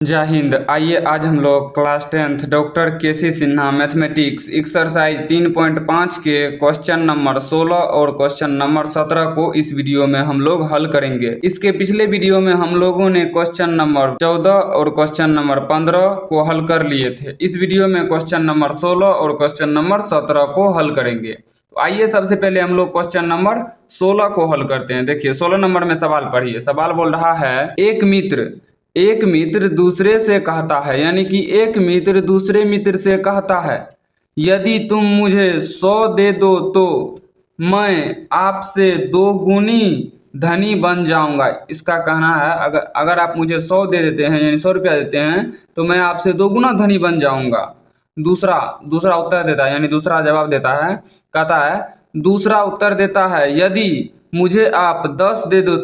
जय हिंद। आइए आज हम लोग क्लास 10th डॉक्टर केसी सिन्हा मैथमेटिक्स एक्सरसाइज 3.5 के क्वेश्चन नंबर 16 और क्वेश्चन नंबर 17 को इस वीडियो में हम लोग हल करेंगे। इसके पिछले वीडियो में हम लोगों ने क्वेश्चन नंबर 14 और क्वेश्चन नंबर 15 को हल कर लिए थे। इस वीडियो में क्वेश्चन नंबर 16 और क्वेश्चन नंबर 17 को हल करेंगे। तो आइए सबसे पहले हम लोग क्वेश्चन नंबर 16 को हल करते हैं। देखिए 16 नंबर में सवाल पढ़िए। सवाल बोल रहा है एक मित्र दूसरे से कहता है, यानी कि एक मित्र दूसरे मित्र से कहता है, यदि तुम मुझे 100 दे दो तो मैं आपसे 2 गुनी धनी बन जाऊंगा। इसका कहना है अगर आप मुझे 100 दे देते हैं, यानी 100 रुपया देते हैं, तो मैं आपसे 2 गुना धनी बन जाऊंगा। दूसरा उत्तर देता है, यानी दूसरा जवाब देता है, कहता है दूसरा उत्तर देता है, यदि मुझे आप 10 दे दो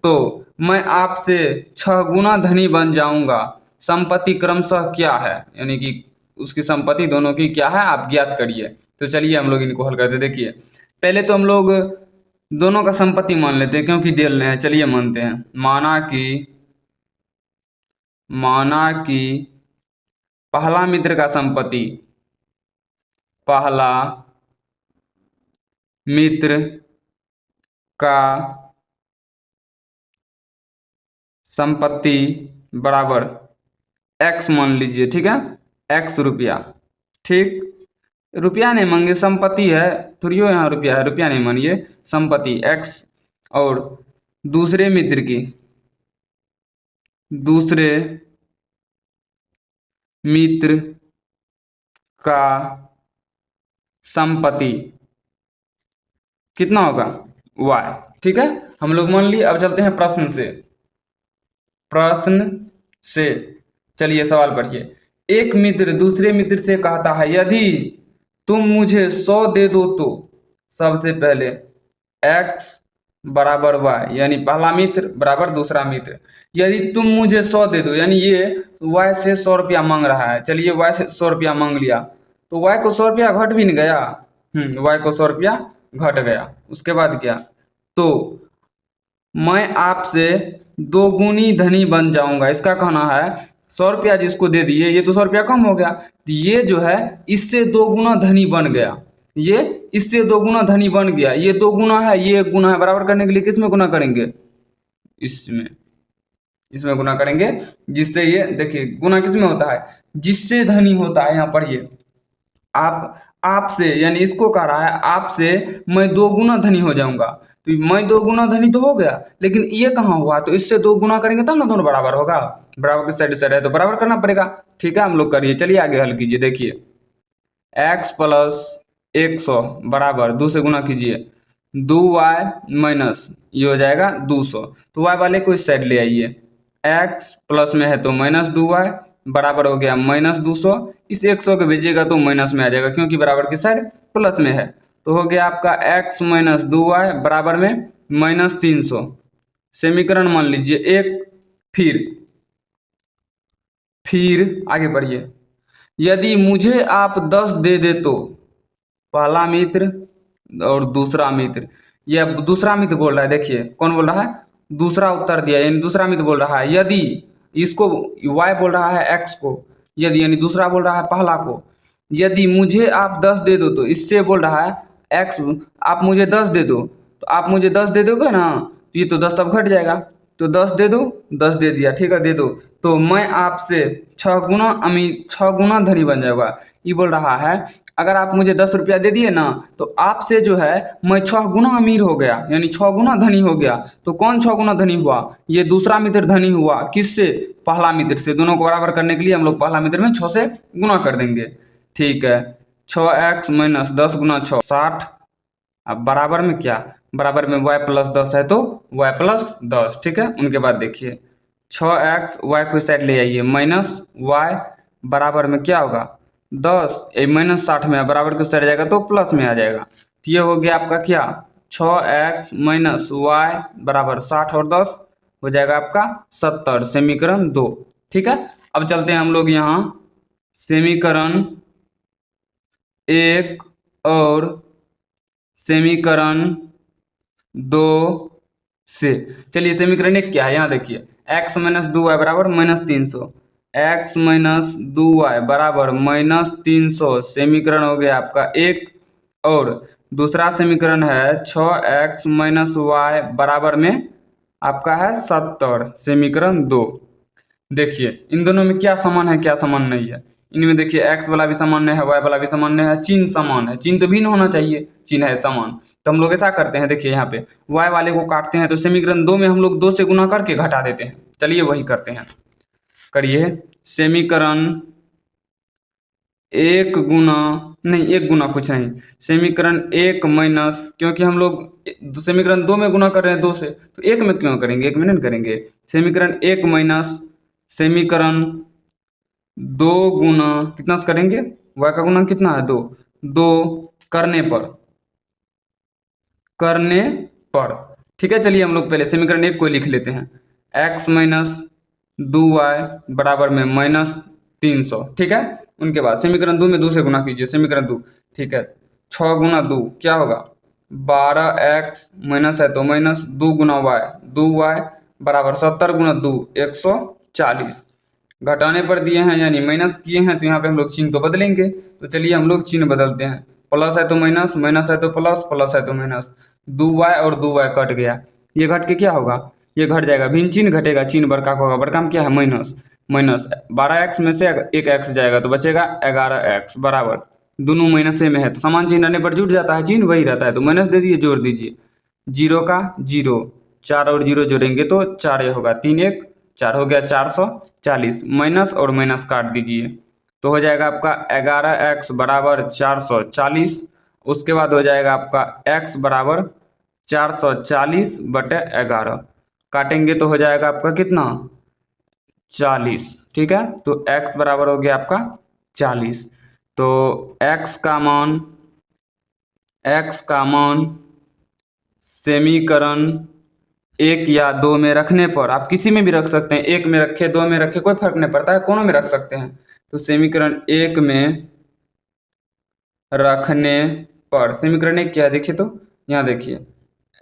तो मैं आपसे 6 गुना धनी बन जाऊंगा। संपत्ति क्रमशः क्या है, यानी कि उसकी संपत्ति दोनों की क्या है, आप ज्ञात करिए। तो चलिए हम लोग इनको हल करते। देखिए पहले तो हम लोग दोनों का संपत्ति मान लेते हैं, क्योंकि दे रहे हैं। चलिए मानते हैं। माना कि पहला मित्र का संपत्ति, पहला मित्र का संपत्ति बराबर x मान लीजिए, ठीक है, x रुपया। ठीक, रुपया नहीं मांगे, संपत्ति है, थोड़ी यहाँ रुपया है, रुपया नहीं मानिए, संपत्ति x। और दूसरे मित्र का संपत्ति कितना होगा, y। ठीक है, हम लोग मान लिए। अब चलते हैं प्रश्न से। चलिए सवाल पढ़िए। एक मित्र दूसरे मित्र से कहता है, यदि तुम मुझे 100 दे दो तो सबसे पहले x बराबर y, यानी पहला मित्र बराबर दूसरा मित्र। यदि तुम मुझे 100 दे दो, यानी ये y से 100 रुपया मांग रहा है। चलिए y से 100 रुपया मांग लिया, तो y को 100 रुपया घट भी नहीं गया। y को 100 रुपया घट गया। उसके बाद क्या, तो मैं आपसे 2 गुनी धनी बन जाऊंगा। इसका कहना है 100 रुपया जिसको दे दिए, ये तो 100 रुपया कम हो गया, तो ये जो है इससे 2 गुना धनी बन गया। ये इससे 2 गुना धनी बन गया। ये 2 गुना है, ये 1 गुना है। बराबर करने के लिए किस में गुना करेंगे, इसमें गुना करेंगे, जिससे ये देखिए गुना किस में होता है, जिससे धनी होता है। यहाँ पढ़िए, आपसे, यानी इसको कह रहा है आपसे मैं 2 गुना धनी हो जाऊंगा। तो मैं 2 गुना धनी तो हो गया, लेकिन ये कहाँ हुआ, तो इससे 2 गुना करेंगे तब ना दोनों बराबर होगा। बराबर की साइड है तो बराबर करना पड़ेगा। ठीक है, हम लोग करिए। चलिए आगे हल कीजिए। देखिए x प्लस 100 बराबर 2 से गुना कीजिए, 2y माइनस ये हो जाएगा 200। तो y वाले को इस साइड ले आइए, x प्लस में है तो माइनस 2y बराबर हो गया माइनस 200। इस 100 को भेजिएगा तो माइनस में आ जाएगा, क्योंकि बराबर की साइड प्लस में है। तो हो गया आपका x माइनस 2y बराबर में माइनस 300। समीकरण मान लीजिए एक। फिर आगे बढ़िए। यदि मुझे आप 10 दे दे तो पहला मित्र और दूसरा मित्र, यह दूसरा मित्र बोल रहा है। देखिए कौन बोल रहा है, दूसरा उत्तर दिया, यानी दूसरा मित्र बोल रहा है। यदि इसको y बोल रहा है x को, यदि यानी दूसरा बोल रहा है पहला को, यदि मुझे आप 10 दे दो, तो इससे बोल रहा है x, आप मुझे 10 दे दो, तो आप मुझे 10 दे दोगे ना, तो ये तो 10 तब घट जाएगा, तो 10 दे दो, 10 दे दिया, ठीक है, दे दो, तो मैं आपसे 6 गुना धनी बन जाऊंगा। ये बोल रहा है अगर आप मुझे 10 रुपया दे दिए ना, तो आपसे जो है मैं 6 गुना अमीर हो गया, यानी 6 गुना धनी हो गया। तो कौन 6 गुना धनी हुआ, ये दूसरा मित्र धनी हुआ। किससे, पहला मित्र से। दोनों को बराबर करने के लिए हम लोग पहला मित्र में 6 से गुना कर देंगे। ठीक है, 6x माइनस 10 गुना 6 60। अब बराबर में क्या, बराबर में y प्लस 10 है तो y प्लस 10। ठीक है, उनके बाद देखिए 6x, y को इस साइड ले आइए, माइनस y बराबर में क्या होगा 10, ये माइनस 60 में है, बराबर के साइड जाएगा तो प्लस में आ जाएगा। तो ये हो गया आपका क्या, 6x माइनस y बराबर 60 और 10 हो जाएगा आपका 70। समीकरण 2। ठीक है, अब चलते हैं हम लोग यहाँ समीकरण 1 और समीकरण 2 से। चलिए समीकरण 1 क्या है, यहाँ देखिए x माइनस 2y बराबर माइनस 300। एक्स माइनस 2y बराबर -300 समीकरण हो गया आपका एक। और दूसरा समीकरण है 6x माइनस वाई बराबर में आपका है 70 समीकरण 2। देखिए इन दोनों में क्या समान है क्या समान नहीं है। इनमें देखिए x वाला भी सामान्य है, y वाला भी सामान्य है, चिन्ह समान है, चिन्ह तो भिन्न होना चाहिए, चिन्ह है समान। तो हम लोग ऐसा करते हैं, देखिए यहाँ पे y वाले को काटते हैं तो समीकरण 2 में हम लोग 2 से गुना करके घटा देते हैं। चलिए वही करते हैं, करिए। समीकरण एक गुना नहीं, एक गुना कुछ नहीं, समीकरण एक माइनस, क्योंकि हम लोग समीकरण 2 में गुना कर रहे हैं 2 से, तो एक में क्यों करेंगे, एक में नहीं करेंगे। समीकरण एक माइनस समीकरण 2 गुना कितना से करेंगे, y का गुना कितना है 2, 2 करने पर ठीक है। चलिए हम लोग पहले समीकरण एक को लिख लेते हैं, x माइनस 2y बराबर में -300 ठीक है। उनके बाद समीकरण 2 में 2 से गुना कीजिए, समीकरण 2 ठीक है। 6 गुना 2 क्या होगा 12x माइनस है तो माइनस 2 गुना y 2y बराबर 70 गुना 2 140। घटाने पर दिए हैं यानी माइनस किए हैं तो यहाँ पे हम लोग चिन्ह तो बदलेंगे। तो चलिए हम लोग चिन्ह बदलते हैं, प्लस है तो माइनस, माइनस है तो प्लस, प्लस है तो माइनस, 2y और 2y कट गया। ये घट के क्या होगा, ये घट जाएगा, भिन्न चिन्ह घटेगा, चिन्ह बड़का का होगा, बड़का में क्या है माइनस, माइनस 12x में से एक x जाएगा तो बचेगा 11x बराबर, दोनों माइनस में है तो समान चिन्ह रहने पर जुट जाता है, चिन्ह वही रहता है तो माइनस दे दिए, जोड़ दीजिए, 0 का 0, 4 और 0 जोड़ेंगे तो 4 ये होगा, 3 1 4 हो गया 440, माइनस और माइनस काट दीजिए तो हो जाएगा आपका 11x बराबर 440। उसके बाद हो जाएगा आपका x बराबर 440/11, काटेंगे तो हो जाएगा आपका कितना 40 ठीक है। तो x बराबर हो गया आपका 40। तो x का मान समीकरण एक या 2 में रखने पर, आप किसी में भी रख सकते हैं, एक में रखे 2 में रखे कोई फर्क नहीं पड़ता है, कोनों में रख सकते हैं। तो समीकरण एक में रखने पर, समीकरण एक क्या है देखिए, तो यहाँ देखिए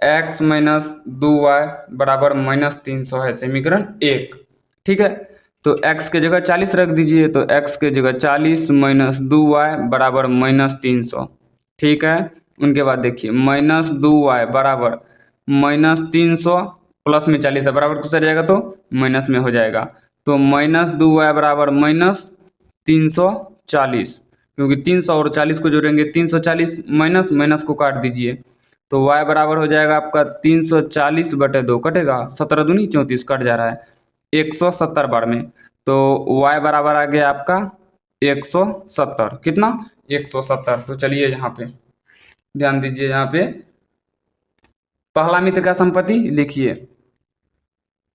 x माइनस 2y बराबर -300 है समीकरण एक ठीक है। तो x के जगह 40 रख दीजिए, तो x के जगह 40 माइनस 2y बराबर -300 ठीक है। उनके बाद देखिए -2y बराबर -300 प्लस में 40 है, बराबर कुछ जाएगा तो माइनस में हो जाएगा, तो -2y बराबर -340, क्योंकि 300 और 40 को जोड़ेंगे 340, माइनस माइनस को काट दीजिए तो y बराबर हो जाएगा आपका 340/2 कटेगा, 17 दूनी 34 कट जा रहा है 170 बार में, तो y बराबर आ गया आपका 170, कितना 170। तो चलिए यहाँ पे ध्यान दीजिए, यहाँ पे पहला मित्र का संपत्ति लिखिए,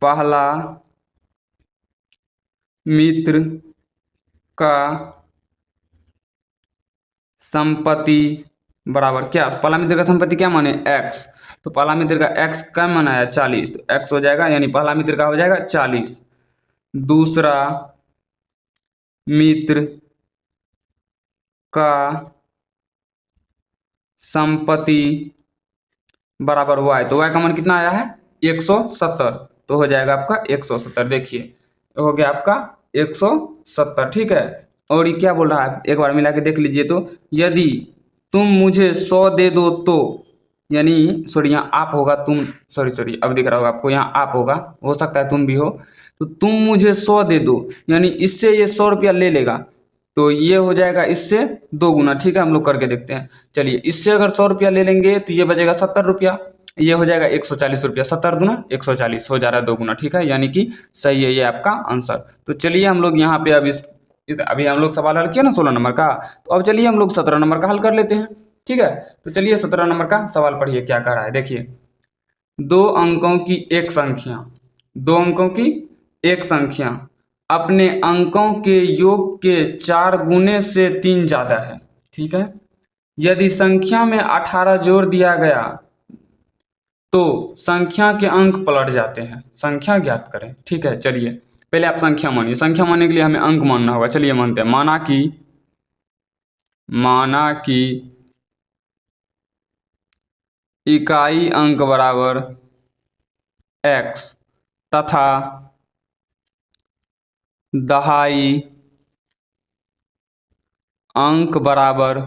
पहला मित्र का संपत्ति बराबर क्या, पहला मित्र का संपत्ति क्या माने x, तो पहला मित्र का x क्या माना है 40, तो x हो जाएगा यानी पहला मित्र का हो जाएगा 40। दूसरा मित्र का संपत्ति बराबर y, तो y का मान कितना आया है 170, तो हो जाएगा आपका 170, देखिए हो गया आपका 170 ठीक है। और ये क्या बोल रहा है एक बार मिला के देख लीजिए, तो यदि तुम मुझे 100 दे दो तो, यानी सॉरी यहाँ आप होगा, तुम सॉरी अब दिख रहा होगा आपको, यहाँ आप होगा, हो सकता है तुम भी हो, तो तुम मुझे 100 दे दो, यानी इससे ये 100 रुपया ले लेगा, तो ये हो जाएगा इससे 2 गुना ठीक है। हम लोग करके देखते हैं, चलिए इससे अगर 100 रुपया ले लेंगे तो ये बचेगा 70 रुपया, ये हो जाएगा 140 रुपया, 70 दूना 140 हो जा रहा है 2 गुना ठीक है, यानी कि सही है ये आपका आंसर। तो चलिए हम लोग यहाँ पे अब इस अभी हम लोग सवाल हल किया ना 16 नंबर का, तो अब चलिए हम लोग 17 नंबर का हल कर लेते हैं ठीक है। तो चलिए 17 नंबर का सवाल पढ़िए क्या कह रहा है, देखिए 2 अंकों की एक संख्या, 2 अंकों की एक संख्या अपने अंकों के योग के 4 गुने से 3 ज़्यादा है ठीक है। यदि संख्या में 18 जोड़ दिया गया तो संख्या के अंक पलट जाते हैं, संख्या ज्ञात करें ठीक है। चलिए पहले आप संख्या मानिए, संख्या मानने के लिए हमें अंक मानना होगा, चलिए मानते हैं, माना कि इकाई अंक बराबर x तथा दहाई अंक बराबर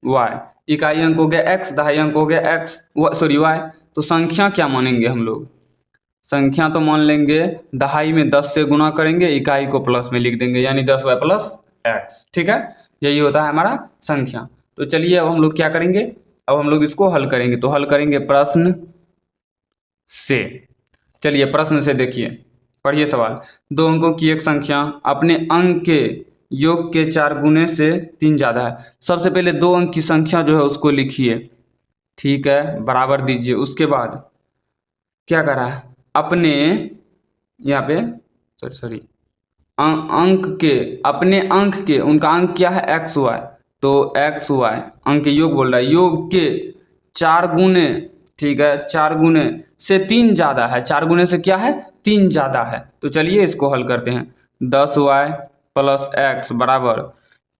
y। इकाई अंक हो गया x, दहाई अंक हो गया x, सॉरी y। तो संख्या क्या मानेंगे हम लोग? संख्या तो मान लेंगे दहाई में 10 से गुना करेंगे, इकाई को प्लस में लिख देंगे, यानी 10y प्लस x। ठीक है, यही होता है हमारा संख्या। तो चलिए अब हम लोग क्या करेंगे, अब हम लोग इसको हल करेंगे। तो हल करेंगे प्रश्न से। चलिए प्रश्न से देखिए, पढ़िए सवाल। दो अंकों की एक संख्या अपने अंक के योग के 4 गुने से 3 ज़्यादा है। सबसे पहले 2 अंक की संख्या जो है उसको लिखिए, ठीक है, बराबर दीजिए। उसके बाद क्या करा है, अपने यहाँ पे सॉरी अंक के, अपने अंक के, उनका अंक क्या है एक्स वाई, तो एक्स वाई अंक के योग बोल रहा है, योग के 4 गुने, ठीक है, 4 गुने से 3 ज़्यादा है। 4 गुने से क्या है, 3 ज़्यादा है। तो चलिए इसको हल करते हैं। 10y प्लस एक्स बराबर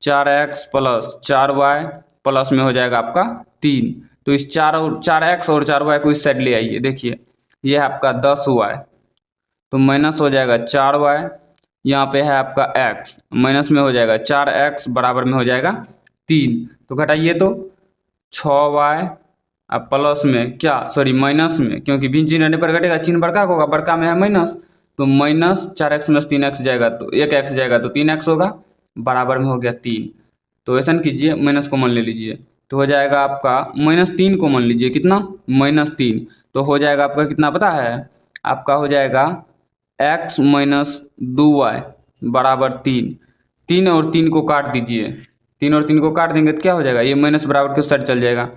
4x प्लस 4y प्लस में हो जाएगा आपका 3। तो इस 4x और 4y को इस साइड ले आइए। देखिए ये है आपका 10y, तो माइनस हो जाएगा 4y, यहाँ पे है आपका x, माइनस में हो जाएगा 4x बराबर में हो जाएगा 3। तो घटाइए तो 6y, अब प्लस में क्या, सॉरी माइनस में, क्योंकि भिन्न चिन्ह रहने पर घटेगा, चिन्ह बड़का होगा, बड़का में है माइनस, तो माइनस 4x में 3x जाएगा, तो 1x जाएगा तो 3x होगा, बराबर में हो गया 3। तो ऐसा कीजिए, माइनस कॉमन ले लीजिए, तो हो जाएगा आपका -3 कॉमन लीजिए, कितना, -3। तो हो जाएगा आपका कितना पता है, आपका हो जाएगा x माइनस 2y बराबर 3। 3 और 3 को काट दीजिए, 3 और 3 को काट देंगे तो क्या हो जाएगा, ये माइनस बराबर के उस साइड चल जाएगा।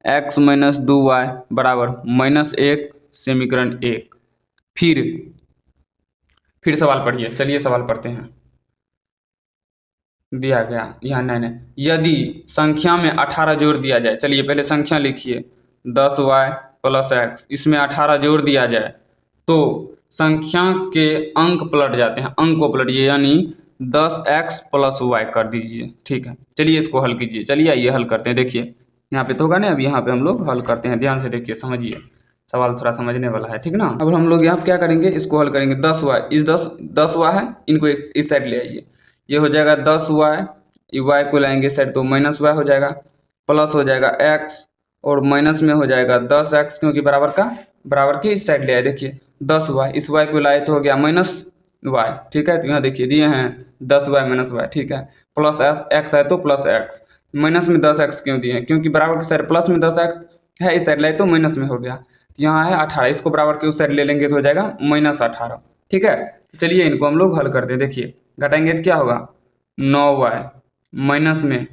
x माइनस 2y बराबर -1 समीकरण 1। फिर सवाल पढ़िए, चलिए सवाल पढ़ते हैं। दिया गया यहाँ नहीं, यदि संख्या में 18 जोड़ दिया जाए, चलिए पहले संख्या लिखिए, 10y प्लस x, इसमें 18 जोड़ दिया जाए तो संख्या के अंक पलट जाते हैं, अंक को पलटिए, यानी 10x प्लस y कर दीजिए। ठीक है, चलिए इसको हल कीजिए। चलिए आइए हल करते हैं। देखिए यहाँ पे तो होगा ना, अब यहाँ पे हम लोग हल करते हैं, ध्यान से देखिए, समझिए, सवाल थोड़ा समझने वाला है, ठीक ना। अब हम लोग यहाँ क्या करेंगे, इसको हल करेंगे। 10y, इस 10y है, इनको इस साइड ले आइए, ये हो जाएगा 10y, y को लाएंगे साइड तो -y हो जाएगा, प्लस हो जाएगा x और माइनस में हो जाएगा 10x, क्योंकि बराबर के इस साइड ले आए। देखिए 10y, इस y को लाए तो हो गया -y। ठीक है, तो यहाँ देखिए दिए हैं 10y -y, ठीक है, प्लस x है तो प्लस x, माइनस में 10x क्यों दिए हैं, क्योंकि बराबर के साइड प्लस में 10x है, इस साइड लाए तो माइनस में हो गया। तो यहाँ है 18, इसको बराबर के उस साइड ले लेंगे तो हो जाएगा -18। ठीक है, चलिए इनको हम लोग हल करते हैं। देखिए घटाएंगे तो क्या होगा, 9y माइनस में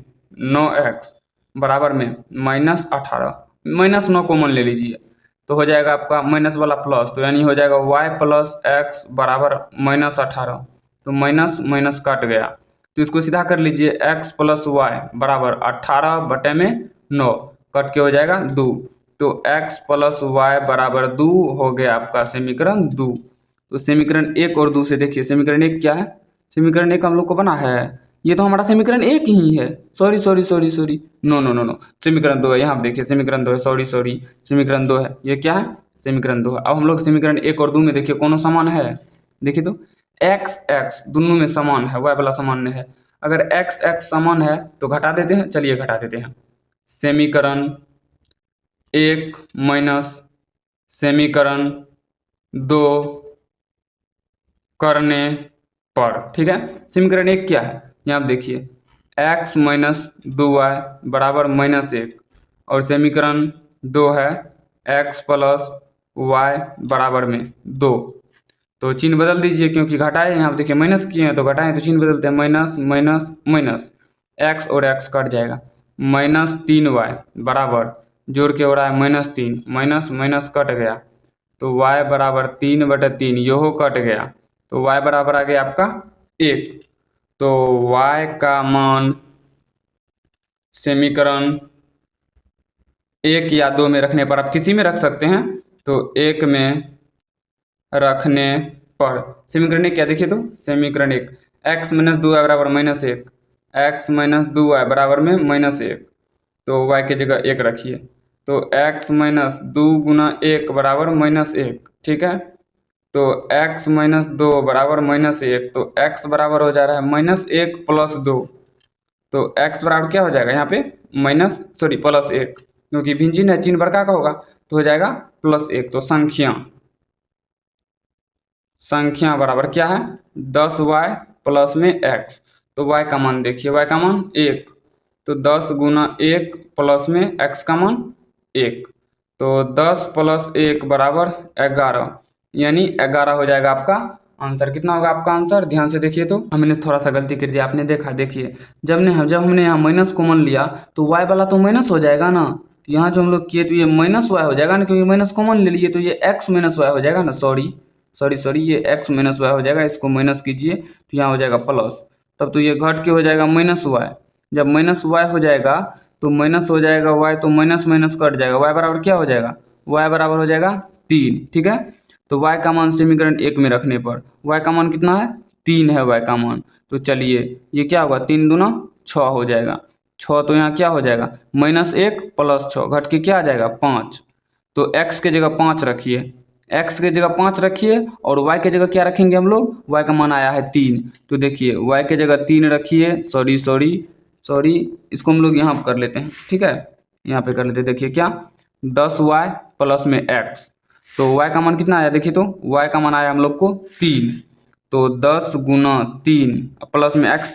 9x बराबर में -18, -9 कॉमन ले लीजिए तो हो जाएगा आपका माइनस वाला प्लस, तो यानी हो जाएगा y प्लस x बराबर -18। तो माइनस माइनस कट गया, तो इसको सीधा कर लीजिए, x प्लस y बराबर 18 बटे में 9, कट के हो जाएगा 2। तो x प्लस y बराबर 2 हो गया आपका समीकरण 2। तो समीकरण 1 और 2 से देखिए, समीकरण 1 क्या है, समीकरण 1 हम लोग को बना है, ये तो हमारा समीकरण 1 ही है, सॉरी, नो, समीकरण 2 है, यहाँ देखिए समीकरण 2 है, सॉरी समीकरण 2 है, ये क्या है, समीकरण 2 है। अब हम लोग समीकरण 1 और 2 में देखिए कौन समान है, देखिए तो x दोनों में समान है, y वाला समान है। अगर x समान है तो घटा देते हैं, चलिए घटा देते हैं। समीकरण 1 माइनस समीकरण 2 करने पर, ठीक है, समीकरण 1 क्या है, यहाँ आप देखिए x माइनस 2y बराबर -1, और समीकरण 2 है x प्लस y बराबर में 2। तो चिन्ह बदल दीजिए, क्योंकि घटाए, यहाँ देखिए माइनस किए हैं तो घटाएं तो चिन्ह बदलते हैं, माइनस माइनस माइनस, x और x कट जाएगा, -3y बराबर, जोड़ के हो रहा है -3, माइनस माइनस कट गया, तो y बराबर 3/3, यहो कट गया, तो y बराबर आ गया आपका 1। तो y का मान समीकरण 1 या 2 में रखने पर, आप किसी में रख सकते हैं, तो 1 में रखने पर समीकरण 1 क्या, देखिए तो समीकरण 1 x माइनस 2y बराबर -1, x माइनस 2y बराबर में -1, तो y की जगह 1 रखिए, तो x माइनस 2 गुना 1 बराबर -1। ठीक है, तो x माइनस 2 बराबर -1, तो x बराबर हो जा रहा है -1 + 2। तो x बराबर क्या हो जाएगा यहाँ पे +1, क्योंकि भिन्न चिन्ह है, चिन्ह बड़का का होगा तो हो जाएगा +1। तो संख्या बराबर क्या है 10y प्लस में x। तो y का मान देखिए, y का मान 1, तो 10 गुना 1 प्लस में x का मान 1, तो 10 + 1 बराबर 11, यानी 11 हो जाएगा आपका आंसर। कितना होगा आपका आंसर, ध्यान से देखिए। तो हमने थोड़ा सा गलती कर दिया, आपने देखा, देखिए जब हमने यहाँ माइनस कॉमन लिया तो y वाला तो माइनस हो जाएगा ना, तो यहाँ जो हम लोग किए तो ये -y हो जाएगा ना, क्योंकि माइनस कॉमन ले लिए तो ये x - y हो जाएगा ना, सॉरी ये x - y हो जाएगा, इसको माइनस कीजिए तो यहाँ हो जाएगा प्लस, तब तो ये घट के हो जाएगा -y। जब -y हो जाएगा तो माइनस हो जाएगा y, तो माइनस माइनस कट जाएगा, y बराबर क्या हो जाएगा, y बराबर हो जाएगा 3। ठीक है, तो y का मान समीकरण 1 में रखने पर y का मान कितना है 3 है y का मान। तो चलिए ये क्या होगा, 3 दूना 6 हो जाएगा, 6, तो यहाँ क्या हो जाएगा -1 + 6 घट के क्या आ जाएगा 5। तो x के जगह 5 रखिए, x के जगह 5 रखिए और y के जगह क्या रखेंगे हम लोग, y का मान आया है 3, तो देखिए y के जगह 3 रखिए, सॉरी इसको हम लोग यहाँ पर कर लेते हैं। ठीक है, यहाँ पे कर लेते हैं, देखिए क्या 10y प्लस में x, तो y का मान कितना आया देखिए, तो y का मान आया हम लोग को 3, तो 10 गुना 3 प्लस में x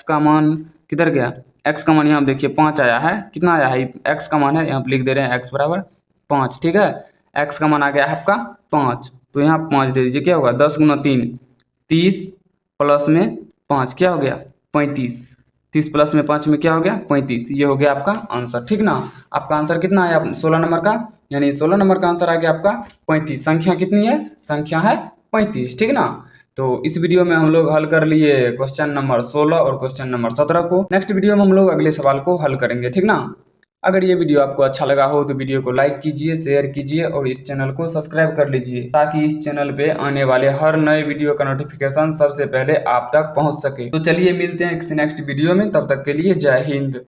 का मान किधर गया, x का मान यहाँ देखिए 5 आया है, कितना आया है x का मान है, यहाँ पे लिख दे रहे हैं x बराबर 5। ठीक है, x का मान आ गया है आपका 5, तो यहाँ 5 दे दीजिए, क्या होगा 10 गुना 3 30 प्लस में 5 क्या हो गया 35, 30 प्लस में 5 में क्या हो गया 35, ये हो गया आपका आंसर। ठीक ना, आपका आंसर कितना आया 16 नंबर का, यानी 16 नंबर का आंसर आ गया आपका 35। संख्या कितनी है, संख्या है 35। ठीक ना, तो इस वीडियो में हम लोग हल कर लिए क्वेश्चन नंबर 16 और क्वेश्चन नंबर 17 को। नेक्स्ट वीडियो में हम लोग अगले सवाल को हल करेंगे। ठीक ना, अगर ये वीडियो आपको अच्छा लगा हो तो वीडियो को लाइक कीजिए, शेयर कीजिए और इस चैनल को सब्सक्राइब कर लीजिए, ताकि इस चैनल पे आने वाले हर नए वीडियो का नोटिफिकेशन सबसे पहले आप तक पहुंच सके। तो चलिए मिलते हैं किसी नेक्स्ट वीडियो में, तब तक के लिए जय हिंद।